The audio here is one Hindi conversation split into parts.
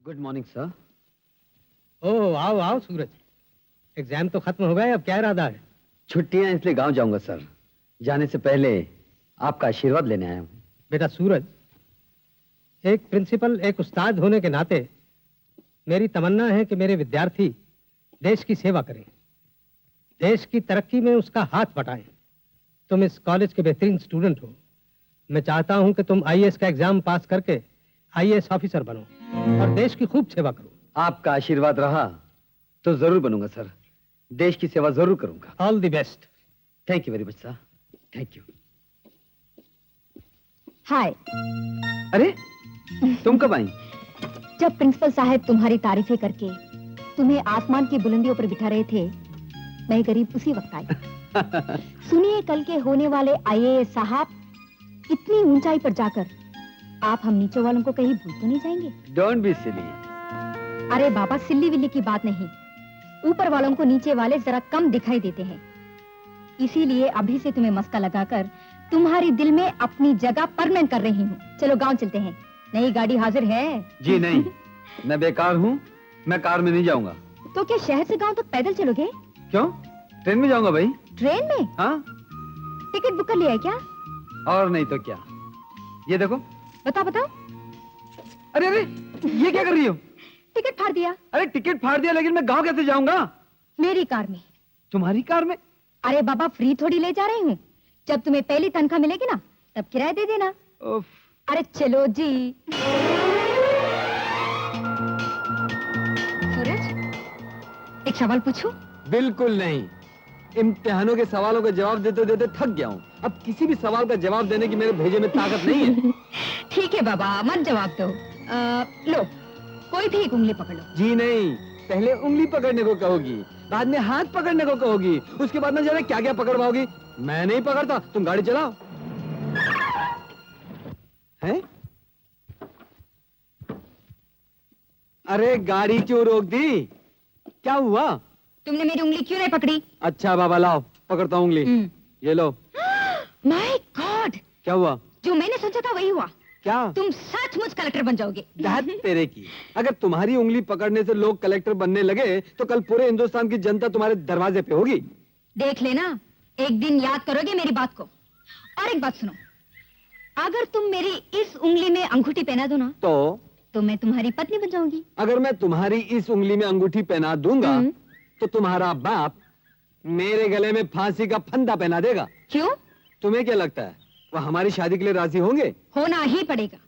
Good morning sir. ओह आओ आओ सूरज, एग्जाम तो खत्म हो गए, अब क्या इरादा है? छुट्टियां इसलिए गांव जाऊंगा सर। जाने से पहले आपका आशीर्वाद लेने आया हूं। बेटा सूरज, एक प्रिंसिपल, एक उस्ताद होने के नाते मेरी तमन्ना है कि मेरे विद्यार्थी देश की सेवा करें, देश की तरक्की में उसका हाथ बटाएं। तुम इस कॉलेज के बेहतरीन स्टूडेंट हो। मैं चाहता हूं कि तुम आईएएस का एग्जाम पास करके आईएएस ऑफिसर बनो और देश की खूब सेवा करो। आपका आशीर्वाद रहा तो जरूर बनूंगा सर। देश की सेवा जरूर करूंगा। All the best. Thank you very much sir. Thank you. Hi. अरे तुम कब आई? जब प्रिंसिपल साहब तुम्हारी तारीफें करके तुम्हें आसमान की बुलंदियों पर बिठा रहे थे, मैं करीब उसी वक्त आई। सुनिए, कल के होने वाले आईएएस साहब, इतनी ऊंचाई पर जाकर आप हम नीचे वालों को कहीं भूल तो नहीं जाएंगे? Don't be silly. अरे बाबा, सिल्ली विल्ली की बात नहीं, ऊपर वालों को नीचे वाले जरा कम दिखाई देते हैं, इसीलिए अभी से तुम्हें मस्का लगाकर तुम्हारी दिल में अपनी जगह परमानेंट कर रही हूँ। चलो गांव चलते हैं, नई गाड़ी हाजिर है। जी नहीं, मैं बेकार हूँ, मैं कार में नहीं जाऊंगा। तो क्या शहर से गांव तक पैदल चलोगे? क्यों, ट्रेन में जाऊंगा भाई। ट्रेन में? हाँ। टिकट बुक कर लिया है क्या? और नहीं तो क्या। ये देखो। बताओ बताओ। अरे अरे, ये क्या कर रही हो? टिकट फाड़ दिया। अरे टिकट फाड़ दिया, लेकिन मैं गांव कैसे जाऊंगा? मेरी कार में। तुम्हारी कार में? अरे बाबा, फ्री थोड़ी ले जा रही हूँ। जब तुम्हें पहली तनख्वाह मिलेगी ना, तब किराया दे देना। उफ। अरे चलो जी। सूरज, एक सवाल पूछूं? बिल्कुल नहीं। इम्तिहानों के सवालों का जवाब देते देते थक गया हूँ। अब किसी भी सवाल का जवाब देने की मेरे भेजे में ताकत नहीं है। ठीक है बाबा, मत जवाब दो। लो, कोई भी एक उंगली पकड़ लो। जी नहीं, पहले उंगली पकड़ने को कहोगी, बाद में हाथ पकड़ने को कहोगी, उसके बाद में जाने क्या क्या पकड़ पाओगी। मैं नहीं पकड़ता, तुम गाड़ी चलाओ। हैं? अरे गाड़ी क्यों रोक दी? क्या हुआ? तुमने मेरी उंगली क्यों नहीं पकड़ी? अच्छा बाबा, लाओ पकड़ता हूँ उंगली। ये लो। My God! क्या हुआ? जो मैंने सोचा था वही हुआ। क्या? तुम सचमुच कलेक्टर बन जाओगे। दाद तेरे की। अगर तुम्हारी उंगली पकड़ने से लोग कलेक्टर बनने लगे तो कल पूरे हिंदुस्तान की जनता तुम्हारे दरवाजे पे होगी। देख लेना, एक दिन याद करोगे मेरी बात को। और एक बात सुनो, अगर तुम मेरी इस उंगली में अंगूठी पहना दो ना, तो मैं तुम्हारी पत्नी बन जाऊंगी। अगर मैं तुम्हारी इस उंगली में अंगूठी पहना दूंगा तो तुम्हारा बाप मेरे गले में फांसी का फंदा पहना देगा। क्यों? तुम्हें क्या लगता है वो हमारी शादी के लिए राजी होंगे? होना ही पड़ेगा।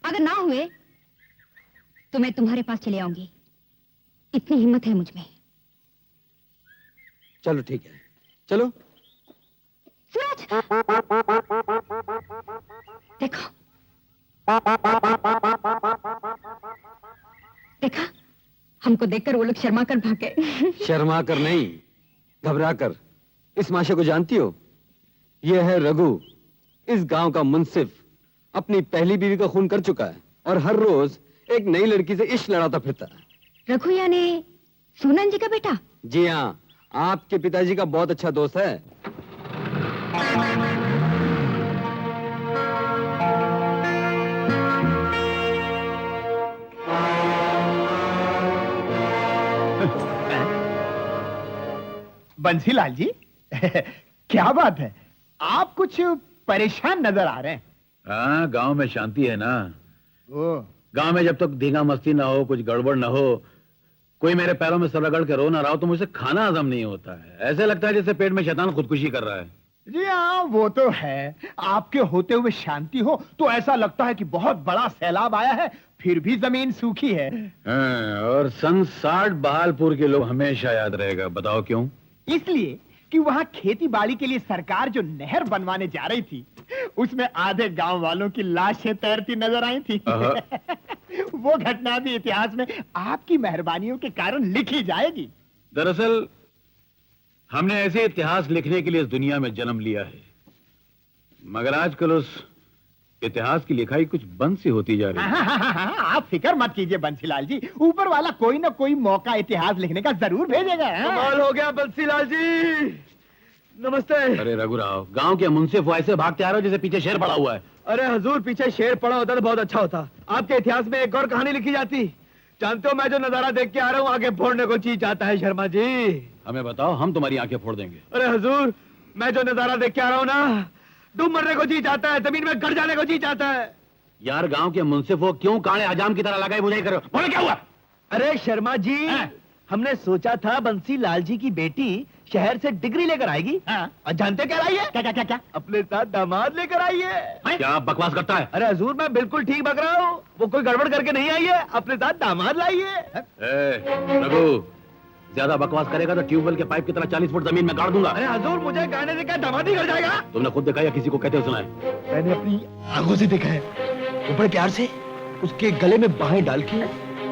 अगर ना हुए तो मैं तुम्हारे पास चले आऊंगी। इतनी हिम्मत है मुझ में। चलो ठीक है, चलो। सूरज, देखो देखा, हमको देखकर वो लोग शर्मा कर भागे। शर्मा कर नहीं, घबरा कर। इस माशे को जानती हो? यह है रघु, इस गांव का मुंसिफ। अपनी पहली बीवी का खून कर चुका है और हर रोज एक नई लड़की से इश्क लड़ाता फिरता है। रघु यानी सोनन जी का बेटा? जी हाँ, आपके पिताजी का बहुत अच्छा दोस्त है। बंसीलाल जी, क्या बात है, आप कुछ परेशान नजर आ रहे हैं। हाँ, गांव में शांति है ना। ओ, गांव में जब तक धींगा मस्ती ना हो, कुछ गड़बड़ ना हो, कोई मेरे पैरों में सर रगड़ के रो ना रहा हो, तो मुझे खाना हजम नहीं होता है। ऐसे लगता है जैसे पेट में शैतान खुदकुशी कर रहा है। जी हाँ, वो तो है। आपके होते हुए शांति हो तो ऐसा लगता है कि बहुत बड़ा सैलाब आया है, फिर भी जमीन सूखी है। हाँ, और सन 60 बहालपुर के लोग हमेशा याद रहेगा। बताओ क्यों? इसलिए कि वहाँ खेती बाड़ी के लिए सरकार जो नहर बनवाने जा रही थी, उसमें आधे गांव वालों की लाशें तैरती नजर आई थी। वो घटना भी इतिहास में आपकी मेहरबानियों के कारण लिखी जाएगी। दरअसल हमने ऐसे इतिहास लिखने के लिए इस दुनिया में जन्म लिया है, मगर आजकल उस इतिहास की लिखाई कुछ बंद सी होती जा रही है। आप फिक्र मत कीजिए बंसीलाल जी, ऊपर वाला कोई ना कोई मौका इतिहास लिखने का जरूर भेजेगा। कमाल हो गया बंसीलाल जी, नमस्ते। अरे रघुराव, गांव के मुंसिफ ऐसे भागते आ रहे हो जैसे पीछे शेर पड़ा हुआ है। अरे हजूर, पीछे शेर पड़ा होता तो बहुत अच्छा होता। आपके इतिहास में एक और कहानी लिखी जाती जानते हो मैं जो नजारा देख के आ रहा हूँ आगे फोड़ने को जी चाहता है शर्मा जी। हमें बताओ, हम तुम्हारी आंखें फोड़ देंगे। अरे हुजूर, मैं जो नजारा देख के आ रहा हूँ ना, डूब मरने को जी चाहता है, जमीन में गड़ जाने को जी चाहता है। यार गांव के मुंसिफ हो, क्यों कांडे हजाम की तरह लगाई बुझाई करो? बोलो क्या हुआ? अरे शर्मा जी, हमने सोचा था बंसी लाल जी की बेटी शहर से डिग्री लेकर आएगी। और जानते क्या लाई है? क्या क्या क्या क्या? अपने साथ दामाद लेकर आई है। क्या बकवास करता है? अरे हुजूर, मैं बिल्कुल ठीक बक रहा हूँ, वो कोई गड़बड़ करके नहीं आई है, अपने साथ दामाद लाई है। रघु, ज्यादा बकवास करेगा तो ट्यूबवेल के पाइप की तरह 40 फुट जमीन में गाड़ दूंगा। अरे हुजूर, मुझे गाने से क्या दामाद ही कर जाएगा? तुमने खुद देखा या किसी को कहते हुए सुना है? मैंने अपनी आंखों से देखा है, वो बड़े प्यार से उसके गले में बाहें डाल के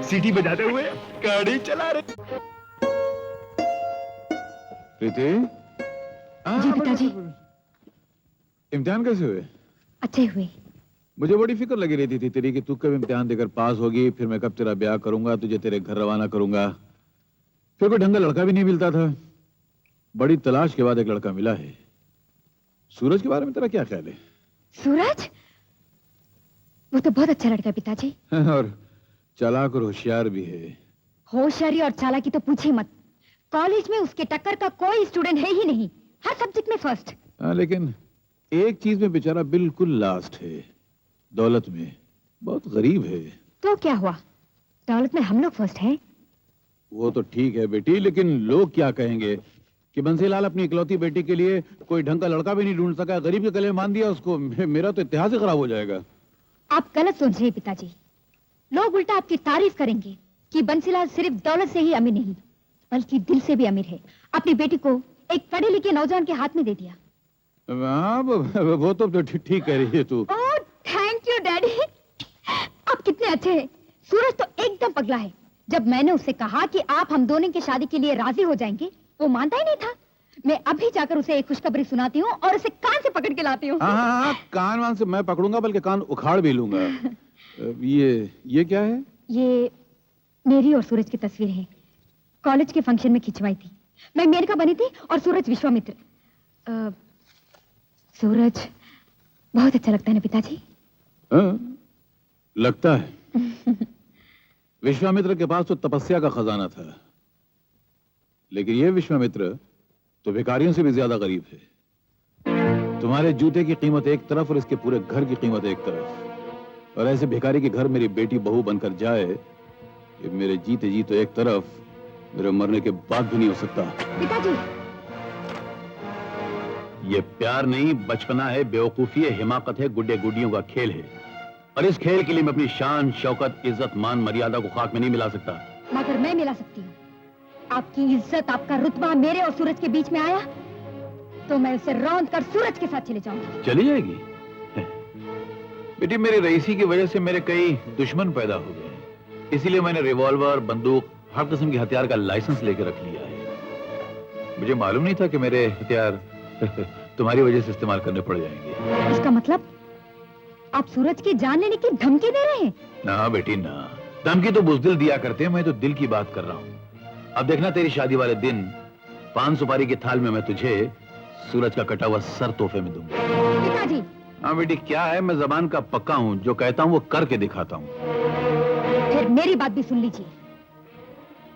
सीटी बजाते हुए गाड़ी चला रहे। प्रीति, जी पिताजी। इम्तिहान कैसे हुए? अच्छे हुए। मुझे बड़ी फिक्र लगी रहती थी तेरी कि तू कब इम्तिहान देकर पास होगी, फिर मैं कब तेरा ब्याह करूंगा, तुझे तेरे घर रवाना करूंगा। फिर कोई ढंग का लड़का भी नहीं मिलता था। बड़ी तलाश के बाद एक लड़का मिला है। सूरज के बारे में तेरा क्या ख्याल है? सूरज? वो तो बहुत अच्छा लड़का है पिताजी। और चालाक और होशियार भी है। होशियारी और चालाकी तो पूछिए मत। कॉलेज में उसके टक्कर का कोई स्टूडेंट है ही नहीं, हर सब्जेक्ट में फर्स्ट। लेकिन एक चीज में बेचारा बिल्कुल लास्ट है, दौलत में बहुत गरीब है। तो क्या हुआ, दौलत में हम लोग फर्स्ट हैं। वो तो ठीक है बेटी, लेकिन लोग क्या कहेंगे कि बंसीलाल अपनी इकलौती बेटी के लिए कोई ढंग का लड़का भी नहीं ढूंढ सका, गरीब के गले में मान दिया उसको। मेरा तो इतिहास ही खराब हो जाएगा। आप गलत सोच रहे हैं पिताजी। लोग उल्टा आपकी तारीफ करेंगे कि बंसीलाल सिर्फ दौलत से ही अमीर नहीं बल्कि दिल से भी अमीर है। अपनी बेटी को एक पढ़े लिखे नौजवान के हाथ में दे दिया। हाँ, वो तो ठीक कह रही है तू। ओह थैंक यू डैडी, आप कितने अच्छे हैं। सूरज तो एकदम पगला है। जब मैंने उससे कहा कि आप हम दोनों की शादी के लिए राजी हो जाएंगे, वो मानता ही नहीं था। मैं अभी जाकर उसे एक खुशखबरी सुनाती हूँ और उसे कान से पकड़ के लाती हूँ। हाँ, कान वान से मैं पकड़ूंगा, बल्कि कान उखाड़ भी लूंगा। ये क्या है? ये मेरी और सूरज की तस्वीर है। कॉलेज के फंक्शन में खिंचवाई थी। मैं मेनका बनी थी और सूरज विश्वामित्र। सूरज बहुत अच्छा लगता है ना पिताजी? लगता है। विश्वामित्र के पास तो तपस्या का खजाना था, लेकिन ये विश्वामित्र तो भिखारियों से भी ज्यादा गरीब है। तुम्हारे जूते की कीमत एक तरफ और इसके पूरे घर की कीमत एक तरफ। और ऐसे भिखारी के घर मेरी बेटी बहू बनकर जाए, ये मेरे जीते जी तो एक तरफ, मेरे मरने के बाद भी नहीं हो सकता। पिताजी, ये प्यार नहीं, बचपना है, बेवकूफी है, हिमाकत है, गुड्डे गुड्डियों का खेल है। और इस खेल के लिए मैं अपनी शान, शौकत, इज्जत, मान, मर्यादा को खाक में नहीं मिला सकता। मगर मैं मिला सकती हूँ। आपकी इज्जत, आपका रुतबा मेरे और सूरज के बीच में आया तो मैं उसे रौंद कर सूरज के साथ चले जाऊंगी। चली जाएगी? बेटी, मेरी रईसी की वजह से मेरे कई दुश्मन पैदा हो गए, इसीलिए मैंने रिवॉल्वर, बंदूक, हर किस्म के हथियार का लाइसेंस लेकर रख लिया है। मुझे मालूम नहीं था कि मेरे हथियार तुम्हारी वजह से इस्तेमाल करने पड़ जाएंगे। इसका मतलब आप सूरज की जान लेने की धमकी दे रहे हैं? ना बेटी ना, धमकी तो बुज़दिल दिया करते हैं, मैं तो दिल की बात कर रहा हूँ। अब देखना, तेरी शादी वाले दिन पान सुपारी की थाल में मैं तुझे सूरज का कटा हुआ सर तोहफे में दूंगा। पिताजी। हाँ बेटी, क्या है, मैं जबान का पक्का हूँ, जो कहता हूँ वो करके दिखाता हूँ। फिर मेरी बात भी सुन लीजिए।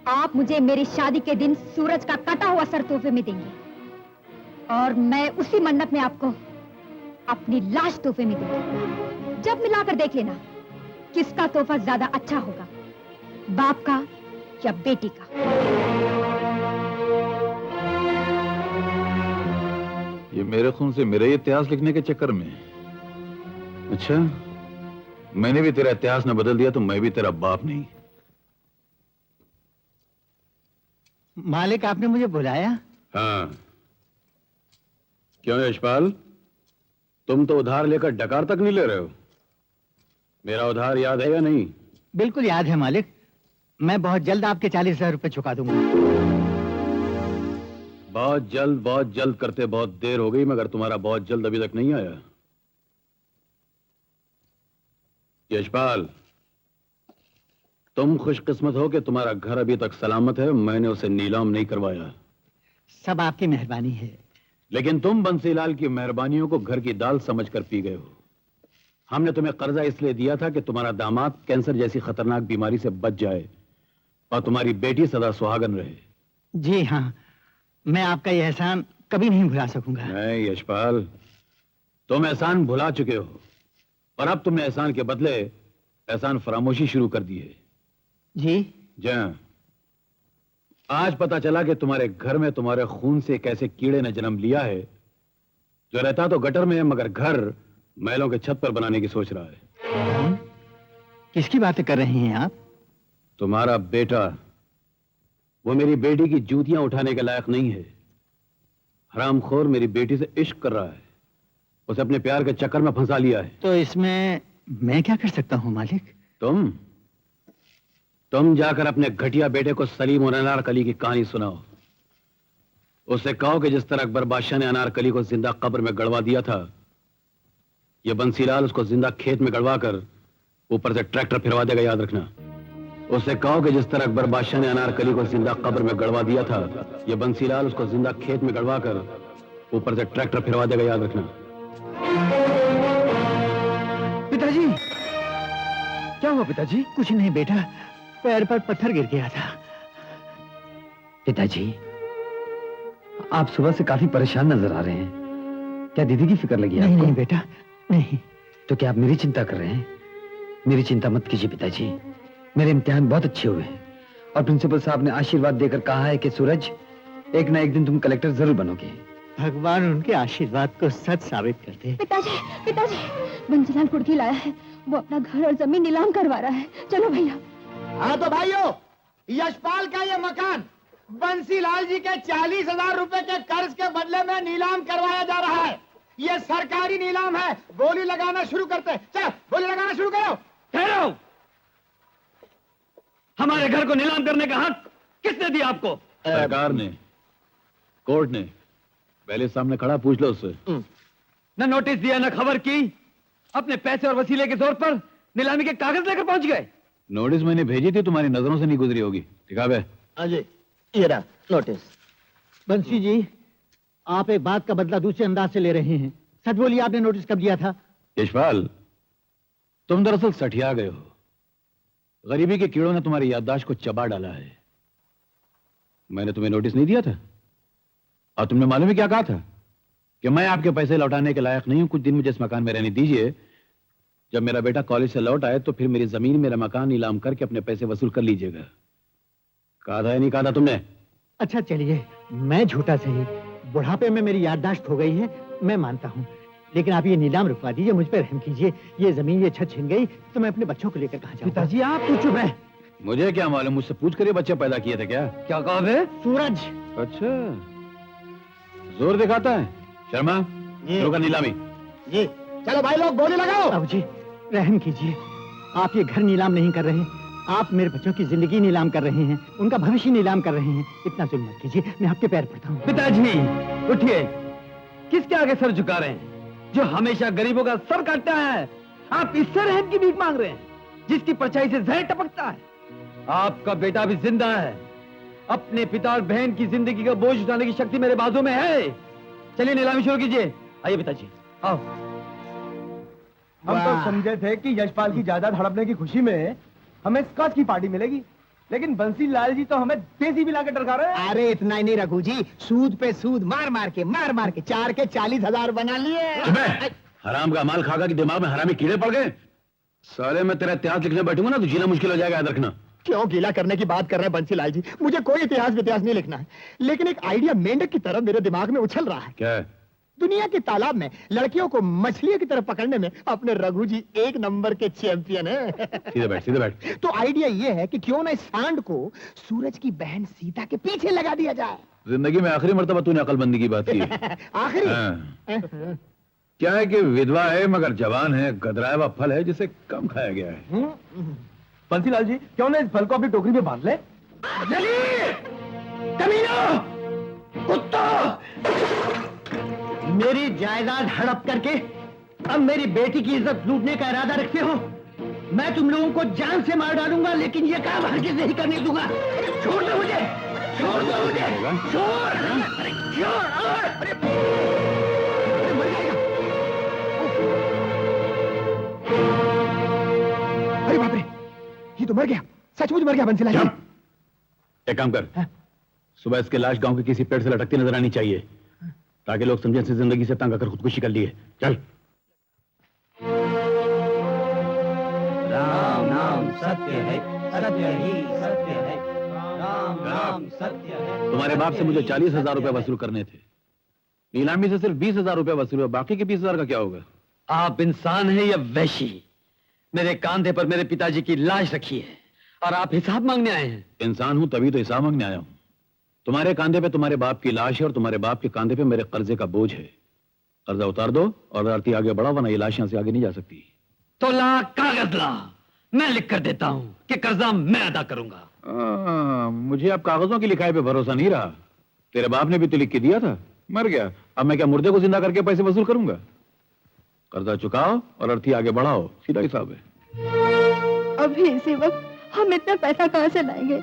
आप मुझे मेरी शादी के दिन सूरज का कटा हुआ सर तोहफे में देंगे और मैं उसी मन्नत में आपको अपनी लाश तोहफे में दूंगी। जब मिलाकर देख लेना किसका तोहफा ज्यादा अच्छा होगा, बाप का या बेटी का। ये मेरे खून से मेरा ही इतिहास लिखने के चक्कर में। अच्छा, मैंने भी तेरा इतिहास न बदल दिया तो मैं भी तेरा बाप नहीं। मालिक, आपने मुझे बुलाया? हाँ, क्यों यशपाल, तुम तो उधार लेकर डकार तक नहीं ले रहे हो। मेरा उधार याद है या नहीं? बिल्कुल याद है मालिक, मैं बहुत जल्द आपके 40,000 रुपए चुका दूंगा। बहुत जल्द करते बहुत देर हो गई, मगर तुम्हारा बहुत जल्द अभी तक नहीं आया। यशपाल, तुम खुशकिस्मत हो कि तुम्हारा घर अभी तक सलामत है, मैंने उसे नीलाम नहीं करवाया। सब आपकी मेहरबानी है। लेकिन तुम बंसीलाल की मेहरबानियों को घर की दाल समझकर पी गए हो। हमने तुम्हें कर्जा इसलिए दिया था कि तुम्हारा दामाद कैंसर जैसी खतरनाक बीमारी से बच जाए, और तुम्हारी बेटी सदा सुहागन रहे। जी हाँ, मैं आपका ये एहसान कभी नहीं भुला सकूंगा। नहीं यशपाल, तुम एहसान भुला चुके हो और अब तुमने एहसान के बदले एहसान फरामोशी शुरू कर दी है। जी? जहाँ आज पता चला कि तुम्हारे घर में तुम्हारे खून से एक ऐसे कीड़े ने जन्म लिया है जो रहता तो गटर में है मगर घर महलों के छत पर बनाने की सोच रहा है। किसकी बातें कर रही हैं आप? तुम्हारा बेटा, वो मेरी बेटी की जूतियां उठाने के लायक नहीं है। हरामखोर मेरी बेटी से इश्क कर रहा है, उसे अपने प्यार के चक्कर में फंसा लिया है। तो इसमें मैं क्या कर सकता हूँ मालिक? तुम जाकर अपने घटिया बेटे को सलीम और अनारकली की कहानी सुनाओ। उसे कहो कि जिस तरह अकबर बादशाह ने अनारकली को जिंदा कब्र में गड़वा दिया था, यह बंसीलाल उसको जिंदा खेत में गड़वा कर ऊपर से ट्रैक्टर फिरवा देगा, याद रखना। उसे कहो कि जिस तरह अकबर बादशाह ने अनारकली को जिंदा कब्र में गड़वा दिया था, यह बंसीलाल उसको जिंदा खेत में गड़वा कर ऊपर से ट्रैक्टर फिरवा देगा, याद रखना। पिताजी! क्या हुआ पिताजी? कुछ नहीं बेटा, पैर पर पत्थर गिर गया था। पिताजी, आप सुबह से काफी परेशान नजर आ रहे हैं। क्या दीदी की फिक्र लगी नहीं आपको? नहीं बेटा, नहीं। तो क्या आप मेरी चिंता कर रहे हैं? मेरी चिंता मत कीजिए पिताजी, मेरे इम्तिहान बहुत अच्छे हुए हैं और प्रिंसिपल साहब ने आशीर्वाद देकर कहा है कि सूरज, एक ना एक दिन तुम कलेक्टर जरूर बनोगे। भगवान उनके आशीर्वाद को सच साबित कर दे। पिताजी, पिताजी, बंसीलाल कुर्की लाया है। वो अपना घर और जमीन नीलाम करवा रहा है। चलो भैया। हाँ तो भाइयों, यशपाल का ये मकान बंसीलाल जी के 40,000 रुपए के कर्ज के बदले में नीलाम करवाया जा रहा है। ये सरकारी नीलाम है। बोली लगाना शुरू करते। चलो बोली लगाना शुरू करो। ठहरो! हमारे घर को नीलाम करने का हक किसने दिया आपको? सरकार ने, कोर्ट ने। पहले सामने खड़ा पूछ लो उससे। न नोटिस दिया न खबर की, अपने पैसे और वसीले के जोर पर नीलामी के कागज लेकर पहुंच गए। नोटिस मैंने भेजी थी, तुम्हारी नजरों से नहीं गुजरी होगी। दिखा बे। अजय, ये रहा नोटिस। बंसी जी, आप एक बात का बदला दूसरे अंदाज से ले रहे हैं। सच बोलिए, आपने नोटिस कब दिया था? यशपाल, तुम दरअसल सठिया गए हो। गरीबी के कीड़ों ने तुम्हारी याददाश्त को चबा डाला है। मैंने तुम्हें नोटिस नहीं दिया था और तुमने मालूम है क्या कहा था कि मैं आपके पैसे लौटाने के लायक नहीं हूं, कुछ दिन मुझे इस मकान में रहने दीजिए। जब मेरा बेटा कॉलेज से लौट आए तो फिर मेरी जमीन, मेरा मकान नीलाम करके अपने पैसे वसूल कर लीजिएगा। कहा था या नहीं कहा था तुमने? अच्छा चलिए, मैं झूठा सही, बुढ़ापे में मेरी याददाश्त हो गई है, मैं मानता हूँ। लेकिन आप ये नीलाम रुकवा दीजिए, मुझ पर रहम कीजिए। ये जमीन, ये छत छिन गई तो मैं अपने बच्चों को लेकर कहाँ जाऊँ? पिताजी आप तो चुप हैं। मुझे क्या मालूम, मुझसे पूछ कर ये बच्चे पैदा किए थे क्या? क्या कहा बे? सूरज! अच्छा, जोर दिखाता है। शर्मा, शुरू कर नीलामी। जी चलो भाई लोग, बोली लगाओ। अब जी रहम कीजिए, आप ये घर नीलाम नहीं कर रहे हैं, आप मेरे बच्चों की जिंदगी नीलाम कर रहे हैं, उनका भविष्य नीलाम कर रहे हैं। इतना जुल्म मत कीजिए, मैं आपके पैर पड़ता हूँ। पिताजी उठिए, किसके आगे सर झुका रहे हैं? जो हमेशा गरीबों का सर काटता है, आप इससे रहम की भीख मांग रहे हैं, जिसकी परछाई से जहर टपकता है। आपका बेटा भी जिंदा है, अपने पिता और बहन की जिंदगी का बोझ उठाने की शक्ति मेरे बाजू में है। चलिए नीलामी शुरू कीजिए। आइए पिताजी, आओ। हम तो समझे थे कि यशपाल की जायदाद हड़पने की खुशी में हमें स्कॉच की पार्टी मिलेगी, लेकिन बंसी लाल जी तो हमें देसी भी लाकर डरका रहे हैं। अरे इतना ही नहीं रघु जी, सूद पे सूद मार मार के 4 के 40,000 बना लिए। हराम का माल खागा कि दिमाग में हरामी कीड़े पड़ गए। साले मैं तेरा इतिहास लिखने बैठूंगा ना तो जीना मुश्किल हो जाएगा, याद रखना। क्यों गीला करने की बात कर रहे हैं बंसीलाल जी? मुझे कोई इतिहास नहीं लिखना है, लेकिन एक आइडिया मेंढक की तरह मेरे दिमाग में उछल रहा है। क्या है? दुनिया के तालाब में लड़कियों को मछलियों की तरह पकड़ने में अपने रघु जी 1 नंबर के चैंपियन है। सीधे बैठ, सीधे बैठ। तो आइडिया ये है कि क्यों ना इस सांड को सूरज की बहन सीता के पीछे लगा दिया जाए। जिंदगी में आखिरी मर्तबा तूने अकलमंदी की बात की। आखिरी? हाँ। क्या है कि विधवा है मगर जवान है, गदराया हुआ फल है जिसे कम खाया गया है। बंसीलाल जी, क्यों ना इस फल को अपनी टोकरी में बांध ले? मेरी जायदाद हड़प करके अब मेरी बेटी की इज्जत लूटने का इरादा रखते हो? मैं तुम लोगों को जान से मार डालूंगा, लेकिन ये काम हरगिज़ नहीं करने दूंगा। छोड़ दो मुझे, छोड़ दो मुझे, छोड़, अरे छोड़, अरे मर जाएगा। अरे बाप रे, ये तो मर गया, सचमुच मर गया बंसीलाल जी। एक काम कर, सुबह इसकी लाश गांव के किसी पेड़ से लटकती नजर आनी चाहिए, ताकि लोग समझें से जिंदगी से तंग आकर खुदकुशी कर लिए। चल। राम नाम सत्य है, सत्य ही सत्य है, राम नाम सत्य है। तुम्हारे बाप से मुझे 40,000 रुपए वसूल करने थे, नीलामी से सिर्फ 20,000 रुपए वसूल हुए, बाकी के 20,000 का क्या होगा? आप इंसान हैं या वैशी? मेरे कांधे पर मेरे पिताजी की लाश रखी है और आप हिसाब मांगने आए हैं। इंसान हूं तभी तो हिसाब मांगने आया हूं। तुम्हारे कांधे पे तुम्हारे बाप की लाश है और तुम्हारे बाप के कांधे पे मेरे कर्जे का बोझ है। कर्जा उतार दो और आरती आगे बढ़ा, वरना ये लाश यहां से आगे नहीं जा सकती। तो ला कागज ला, मैं लिख कर देता हूं कि कर्जा मैं अदा करूंगा। मुझे अब कागजों की लिखाई पे भरोसा नहीं रहा। तेरे बाप ने भी तो लिख के दिया था, मर गया। अब मैं क्या मुर्दे को जिंदा करके पैसे वसूल करूंगा? कर्जा चुकाओ और अर्थी आगे बढ़ाओ, सीधा हिसाब है। अभी इसी वक्त हम इतना पैसा कहाँ से लाएंगे?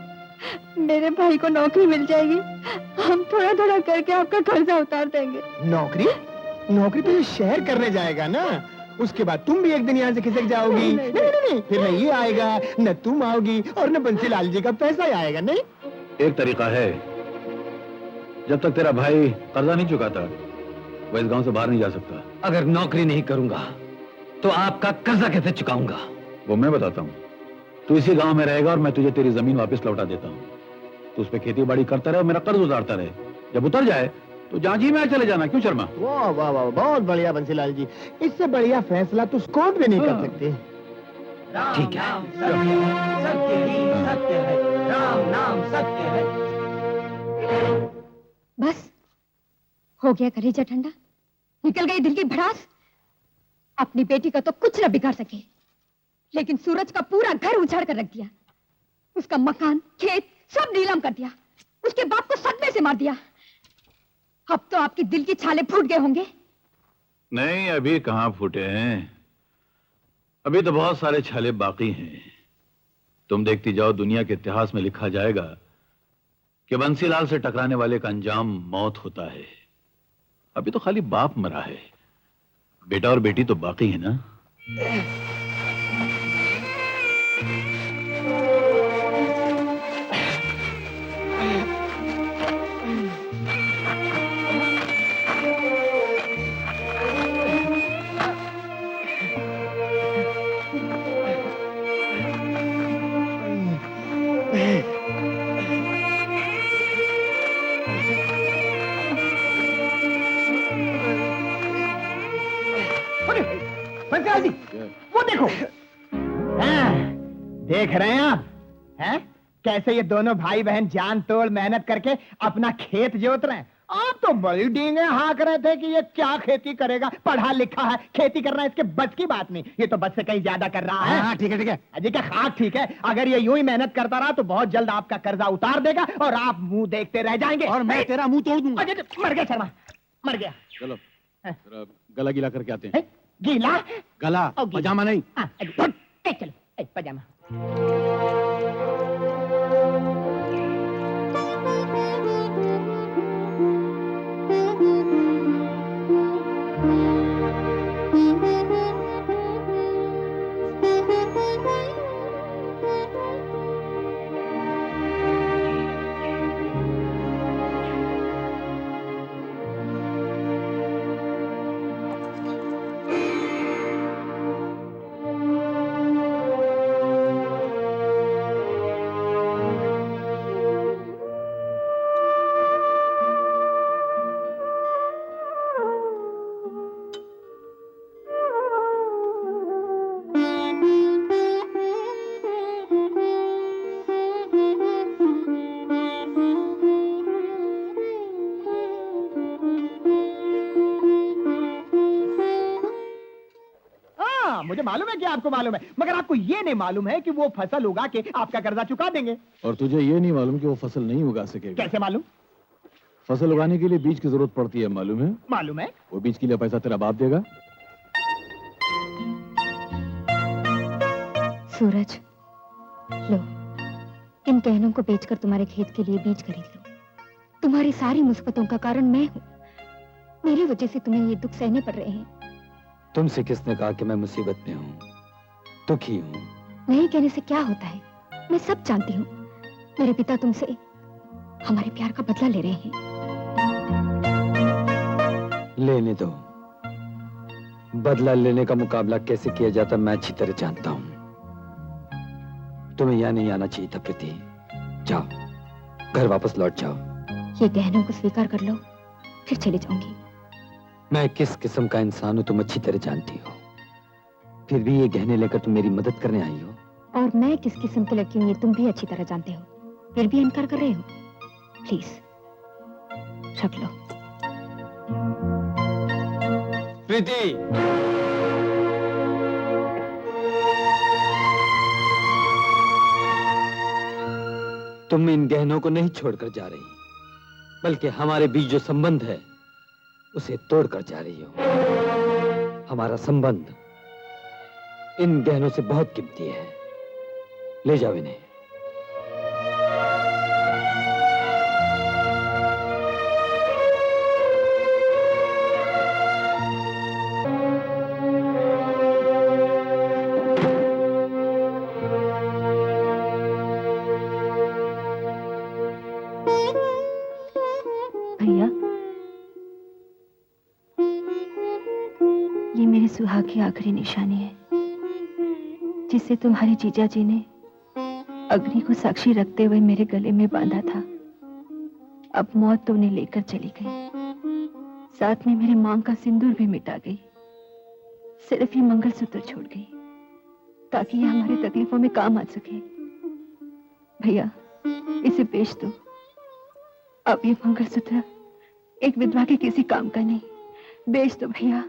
मेरे भाई को नौकरी मिल जाएगी, हम थोड़ा थोड़ा करके आपका कर्जा उतार देंगे। नौकरी? नौकरी तो ये शहर करने जाएगा ना, उसके बाद तुम भी एक दिन यहाँ से खिसक जाओगी। नहीं, फिर न ये आएगा, न तुम आओगी और न बंसीलाल जी का पैसा ही आएगा। नहीं, एक तरीका है, जब तक तेरा भाई कर्जा नहीं चुकाता वो इस गांव से बाहर नहीं जा सकता। अगर नौकरी नहीं करूंगा तो आपका कर्जा कैसे चुकाऊंगा? वो मैं बताता हूँ। तू इसी गांव में रहेगा और मैं तुझे तेरी जमीन वापस लौटा देता हूँ। तू उस पे खेती बाड़ी करता रहे और मेरा कर्ज उतारता रहे। जब उतर जाए तो जहाँ जी में चले जाना। क्यों शर्मा? वाह वाह वाह, बहुत बढ़िया बंसीलाल जी, इससे बढ़िया फैसला तो कोर्ट भी नहीं कर सकते। ठीक है। सत्य ही सत्य है, राम नाम सत्य है। बस हो गया कलेजा ठंडा, निकल गई दिल की भड़ास। अपनी बेटी का तो कुछ न बिगाड़ सके, लेकिन सूरज का पूरा घर उजाड़ कर रख दिया। उसका मकान, खेत सब नीलाम कर दिया। उसके बाप को सदमे से मार दिया। अब तो आपकी दिल की छाले फूट गए होंगे। नहीं, अभी कहाँ फूटे हैं, अभी तो बहुत सारे छाले बाकी हैं। तुम देखती जाओ, दुनिया के इतिहास में लिखा जाएगा कि बंसीलाल से टकराने वाले का अंजाम मौत होता है। अभी तो खाली बाप मरा है, बेटा और बेटी तो बाकी है ना। बंसीलाल जी, वो देखो। हाँ, देख रहे हैं आप? हैं? कैसे ये दोनों भाई बहन जान तोड़ मेहनत करके अपना खेत जोत रहे हैं। आप तो बड़ी डींगे हाँक रहे थे कि ये क्या खेती करेगा, पढ़ा लिखा है, खेती करना इसके बस की बात नहीं। ये तो बस से कहीं ज्यादा कर रहा है। हाँ, ठीक है ठीक है। अजय क्या खाक ठीक है। अगर ये यूं ही मेहनत करता रहा तो बहुत जल्द आपका कर्जा उतार देगा और आप मुंह देखते रह जाएंगे। और मैं तेरा मुंह तोड़ दूंगा। अजय मर गया शर्मा, मर गया। चलो जरा गला गीला करके आते हैं। है? गीला? गला, ओ, गीला। पजामा नहीं। हाँ, चलो पजामा। मुझे मालूम है कि आपको मालूम है, मगर आपको ये नहीं मालूम है कि वो फसल उगा के आपका कर्जा चुका देंगे। और तुझे ये नहीं मालूम कि वो फसल नहीं उगा सकेगा। कैसे मालूम? फसल उगाने के लिए बीज की जरूरत पड़ती है, मालूम है? मालूम है। वो बीज के लिए पैसा तेरा बाप देगा। सूरज, लो, इन गहनों को बेचकर तुम्हारे खेत के लिए बीज खरीद लो। तुम्हारी सारी मुसीबतों का कारण मैं हूँ। मेरी वजह से तुम्हें ये दुख सहने पड़ रहे हैं। तुमसे किसने कहा कि मैं मुसीबत में हूँ, दुखी हूँ? नहीं कहने से क्या होता है, मैं सब जानती हूँ। मेरे पिता तुमसे हमारे प्यार का बदला ले रहे हैं। लेने दो। बदला लेने का मुकाबला कैसे किया जाता मैं अच्छी तरह जानता हूं। तुम्हें यहां नहीं आना चाहिए था प्रीति। जाओ, घर वापस लौट जाओ। ये गहनों को स्वीकार कर लो, फिर चली जाऊंगी। मैं किस किस्म का इंसान हूं तुम अच्छी तरह जानती हो। फिर भी ये गहने लेकर तुम मेरी मदद करने आई हो। और मैं किस किस्म की लड़की हूँ ये तुम भी अच्छी तरह जानते हो, फिर भी इनकार कर रहे हो। प्लीज रख लो। प्रीति, तुम इन गहनों को नहीं छोड़कर जा रही, बल्कि हमारे बीच जो संबंध है उसे तोड़कर जा रही हो। हमारा संबंध इन गहनों से बहुत कीमती है। ले जाओ इन्हें। भैया, ये मेरे सुहाग की आखिरी निशानी है, जिसे तुम्हारे जीजा जी ने अग्नि को साक्षी रखते हुए मेरे गले में बांधा था। अब मौत तो उन्हें लेकर चली गई, साथ में मेरे मांग का सिंदूर भी मिटा गई। सिर्फ ये मंगलसूत्र छोड़ गई, ताकि ये हमारी तकलीफों में काम आ सके। भैया, इसे बेच दो। अब ये मंगलसूत्र एक विधवा के किसी काम का नहीं। बेच दो भैया।